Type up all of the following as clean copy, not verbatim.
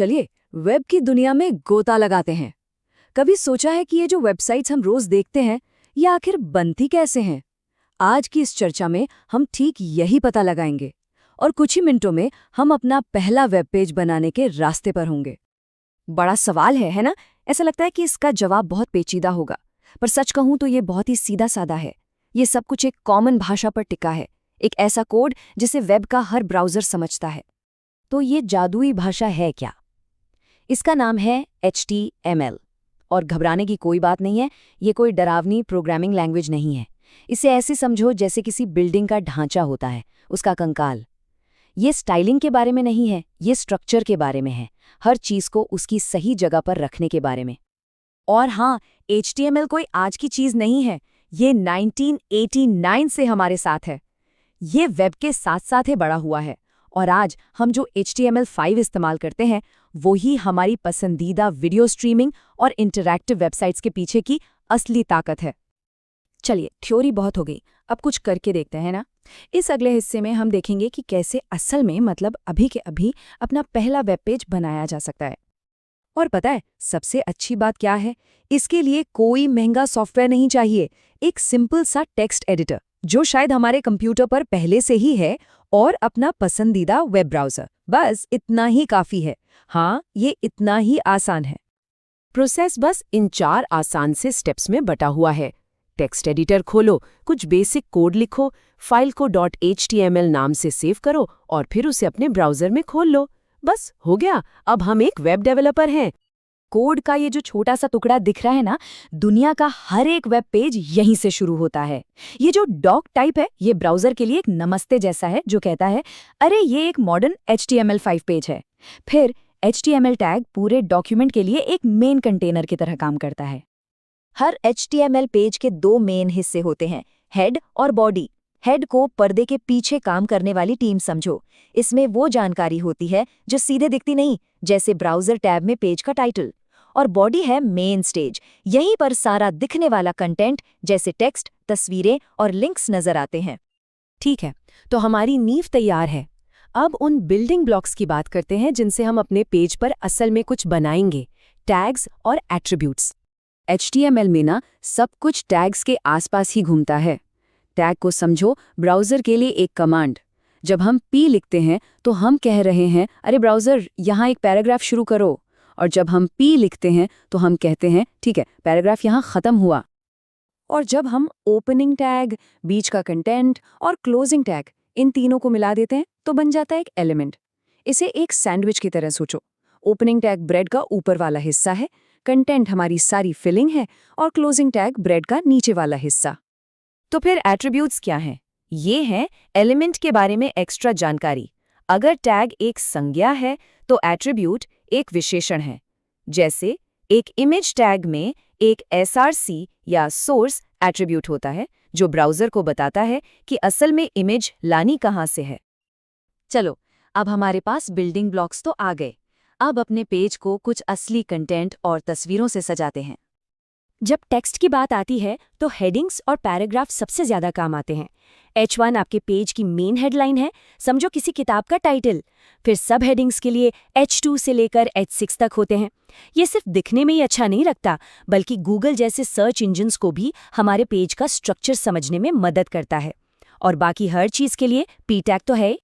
चलिए वेब की दुनिया में गोता लगाते हैं। कभी सोचा है कि ये जो वेबसाइट्स हम रोज देखते हैं ये आखिर बनती कैसे हैं? आज की इस चर्चा में हम ठीक यही पता लगाएंगे और कुछ ही मिनटों में हम अपना पहला वेब पेज बनाने के रास्ते पर होंगे। बड़ा सवाल है ना? ऐसा लगता है कि इसका जवाब बहुत पेचीदा होगा, पर सच कहूं तो ये बहुत ही सीधा साधा है। ये सब कुछ एक कॉमन भाषा पर टिका है, एक ऐसा कोड जिसे वेब का हर ब्राउज़र समझता है। तो ये जादुई भाषा है क्या? इसका नाम है HTML। और घबराने की कोई बात नहीं है, ये कोई डरावनी प्रोग्रामिंग लैंग्वेज नहीं है। इसे ऐसे समझो जैसे किसी बिल्डिंग का ढांचा होता है, उसका कंकाल। ये स्टाइलिंग के बारे में नहीं है, ये स्ट्रक्चर के बारे में है, हर चीज़ को उसकी सही जगह पर रखने के बारे में। और हाँ, HTML कोई आज की चीज़ नहीं है, ये 1989 से हमारे साथ है। ये वेब के साथ साथ ही बड़ा हुआ है, और आज हम जो HTML5 इस्तेमाल करते हैं वो ही हमारी पसंदीदा वीडियो स्ट्रीमिंग और इंटरैक्टिव वेबसाइट्स के पीछे की असली ताकत है। चलिए, थ्योरी बहुत हो गई, अब कुछ करके देखते हैं ना। इस अगले हिस्से में हम देखेंगे कि कैसे असल में मतलब अभी के अभी अपना पहला वेब पेज बनाया जा सकता है। और पता है सबसे अच्छी बात क्या है? इसके लिए कोई महंगा सॉफ्टवेयर नहीं चाहिए, एक सिंपल सा टेक्स्ट एडिटर जो शायद हमारे कंप्यूटर पर पहले से ही है, और अपना पसंदीदा वेब ब्राउज़र। बस इतना ही काफ़ी है। हाँ, ये इतना ही आसान है। प्रोसेस बस इन 4 आसान से स्टेप्स में बटा हुआ है। टेक्स्ट एडिटर खोलो, कुछ बेसिक कोड लिखो, फाइल को .html नाम से सेव करो और फिर उसे अपने ब्राउज़र में खोल लो। बस हो गया, अब हम एक वेब डेवलपर हैं। कोड का ये जो छोटा सा टुकड़ा दिख रहा है ना, दुनिया का हर एक वेब पेज यहीं से शुरू होता है। ये जो डॉक टाइप है, ये ब्राउज़र के लिए एक नमस्ते जैसा है जो कहता है, अरे ये एक मॉडर्न HTML5 पेज है। फिर HTML टैग पूरे डॉक्यूमेंट के लिए एक मेन कंटेनर की तरह काम करता है। हर HTML पेज के 2 मेन हिस्से होते हैं, हेड और बॉडी। हेड को पर्दे के पीछे काम करने वाली टीम समझो। इसमें वो जानकारी होती है जो सीधे दिखती नहीं, जैसे ब्राउज़र टैब में पेज का टाइटल। और बॉडी है मेन स्टेज, यहीं पर सारा दिखने वाला कंटेंट जैसे टेक्स्ट, तस्वीरें और लिंक्स नजर आते हैं। ठीक है, तो हमारी नींव तैयार है। अब उन बिल्डिंग ब्लॉक्स की बात करते हैं जिनसे हम अपने पेज पर असल में कुछ बनाएंगे, टैग्स और एट्रीब्यूट्स। HTML में ना सब कुछ टैग्स के आसपास ही घूमता है। टैग को समझो ब्राउज़र के लिए एक कमांड। जब हम P लिखते हैं तो हम कह रहे हैं, अरे ब्राउज़र यहाँ एक पैराग्राफ शुरू करो। और जब हम P लिखते हैं तो हम कहते हैं, ठीक है, पैराग्राफ यहाँ ख़त्म हुआ। और जब हम ओपनिंग टैग, बीच का कंटेंट और क्लोजिंग टैग, इन तीनों को मिला देते हैं तो बन जाता है एक एलिमेंट। इसे एक सैंडविच की तरह सोचो। ओपनिंग टैग ब्रेड का ऊपर वाला हिस्सा है, कंटेंट हमारी सारी फिलिंग है, और क्लोजिंग टैग ब्रेड का नीचे वाला हिस्सा। तो फिर एट्रीब्यूट्स क्या हैं? ये हैं एलिमेंट के बारे में एक्स्ट्रा जानकारी। अगर टैग एक संज्ञा है तो एट्रीब्यूट एक विशेषण है। जैसे एक इमेज टैग में एक src या सोर्स एट्रीब्यूट होता है जो ब्राउज़र को बताता है कि असल में इमेज लानी कहाँ से है। चलो, अब हमारे पास बिल्डिंग ब्लॉक्स तो आ गए। अब अपने पेज को कुछ असली कंटेंट और तस्वीरों से सजाते हैं। जब टेक्स्ट की बात आती है तो हेडिंग्स और पैराग्राफ सबसे ज़्यादा काम आते हैं। H1 आपके पेज की मेन हेडलाइन है, समझो किसी किताब का टाइटल। फिर सब हेडिंग्स के लिए H2 से लेकर H6 तक होते हैं। ये सिर्फ दिखने में ही अच्छा नहीं लगता, बल्कि गूगल जैसे सर्च इंजिन्स को भी हमारे पेज का स्ट्रक्चर समझने में मदद करता है। और बाकी हर चीज़ के लिए P टैग तो है।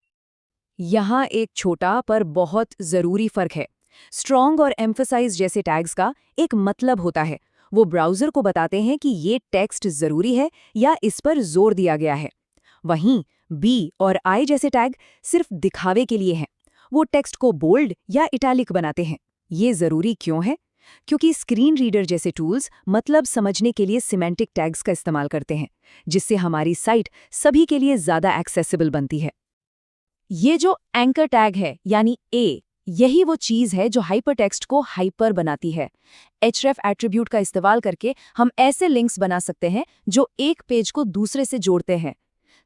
यहाँ एक छोटा पर बहुत ज़रूरी फ़र्क है। स्ट्रॉन्ग और एम्फसाइज जैसे टैग्स का एक मतलब होता है, वो ब्राउज़र को बताते हैं कि ये टेक्स्ट ज़रूरी है या इस पर जोर दिया गया है। वहीं B और I जैसे टैग सिर्फ दिखावे के लिए हैं, वो टेक्स्ट को बोल्ड या इटैलिक बनाते हैं। ये ज़रूरी क्यों है? क्योंकि स्क्रीन रीडर जैसे टूल्स मतलब समझने के लिए सिमेंटिक टैग्स का इस्तेमाल करते हैं, जिससे हमारी साइट सभी के लिए ज़्यादा एक्सेसिबल बनती है। ये जो एंकर टैग है यानी A, यही वो चीज़ है जो हाइपरटेक्स्ट को हाइपर बनाती है। href एट्रीब्यूट का इस्तेमाल करके हम ऐसे लिंक्स बना सकते हैं जो एक पेज को दूसरे से जोड़ते हैं।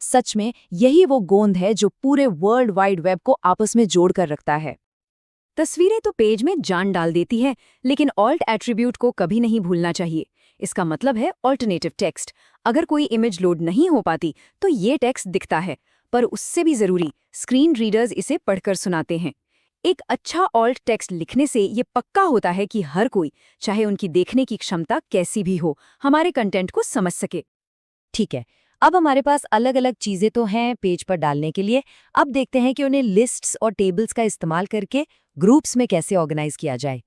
सच में यही वो गोंद है जो पूरे वर्ल्ड वाइड वेब को आपस में जोड़ कर रखता है। तस्वीरें तो पेज में जान डाल देती हैं, लेकिन ऑल्ट एट्रीब्यूट को कभी नहीं भूलना चाहिए। इसका मतलब है ऑल्टरनेटिव टेक्स्ट। अगर कोई इमेज लोड नहीं हो पाती तो ये टेक्स्ट दिखता है, पर उससे भी ज़रूरी, स्क्रीन रीडर्स इसे पढ़कर सुनाते हैं। एक अच्छा ऑल्ट टेक्स्ट लिखने से ये पक्का होता है कि हर कोई, चाहे उनकी देखने की क्षमता कैसी भी हो, हमारे कंटेंट को समझ सके। ठीक है, अब हमारे पास अलग अलग चीज़ें तो हैं पेज पर डालने के लिए। अब देखते हैं कि उन्हें लिस्ट्स और टेबल्स का इस्तेमाल करके ग्रुप्स में कैसे ऑर्गेनाइज किया जाए।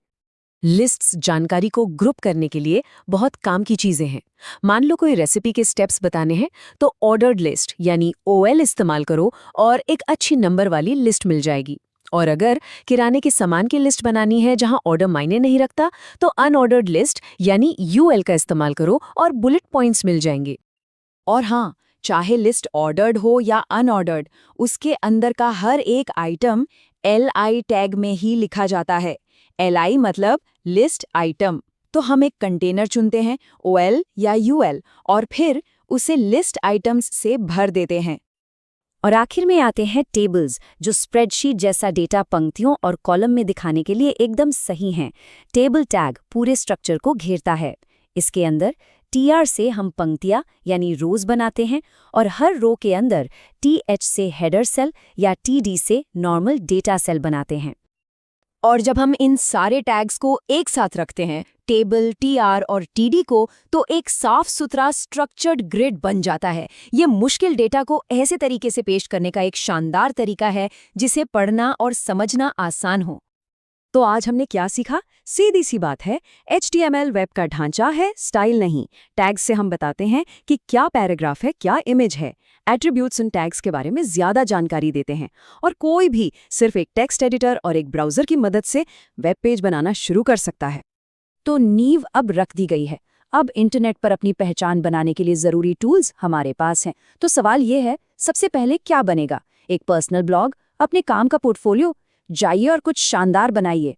लिस्ट्स जानकारी को ग्रुप करने के लिए बहुत काम की चीज़ें हैं। मान लो कोई रेसिपी के स्टेप्स बताने हैं तो ऑर्डर्ड लिस्ट यानी OL इस्तेमाल करो और एक अच्छी नंबर वाली लिस्ट मिल जाएगी। और अगर किराने के सामान की लिस्ट बनानी है जहां ऑर्डर मायने नहीं रखता तो अनऑर्डर्ड लिस्ट यानी UL का इस्तेमाल करो और बुलेट पॉइंट्स मिल जाएंगे। और हाँ, चाहे लिस्ट ऑर्डर्ड हो या अनऑर्डर्ड, उसके अंदर का हर एक आइटम LI टैग में ही लिखा जाता है। LI मतलब लिस्ट आइटम। तो हम एक कंटेनर चुनते हैं, OL या UL, और फिर उसे लिस्ट आइटम्स से भर देते हैं। और आखिर में आते हैं टेबल्स, जो स्प्रेडशीट जैसा डेटा पंक्तियों और कॉलम में दिखाने के लिए एकदम सही हैं। टेबल टैग पूरे स्ट्रक्चर को घेरता है। इसके अंदर TR से हम पंक्तियां यानी रोज बनाते हैं और हर रो के अंदर TH से हेडर सेल या TD से नॉर्मल डेटा सेल बनाते हैं। और जब हम इन सारे टैग्स को एक साथ रखते हैं, टेबल, TR और TD को, तो एक साफ सुथरा स्ट्रक्चर्ड ग्रिड बन जाता है। ये मुश्किल डेटा को ऐसे तरीके से पेश करने का एक शानदार तरीका है जिसे पढ़ना और समझना आसान हो। तो आज हमने क्या सीखा? सीधी सी बात है, HTML वेब का ढांचा है, स्टाइल नहीं। टैग्स से हम बताते हैं कि क्या पैराग्राफ है, क्या इमेज है। एट्रीब्यूट्स उन टैग्स के बारे में ज्यादा जानकारी देते हैं और कोई भी सिर्फ एक टेक्स्ट एडिटर और एक ब्राउजर की मदद से वेब पेज बनाना शुरू कर सकता है। तो नींव अब रख दी गई है। अब इंटरनेट पर अपनी पहचान बनाने के लिए जरूरी टूल्स हमारे पास हैं। तो सवाल ये है, सबसे पहले क्या बनेगा? एक पर्सनल ब्लॉग, अपने काम का पोर्टफोलियो? जाइए और कुछ शानदार बनाइए।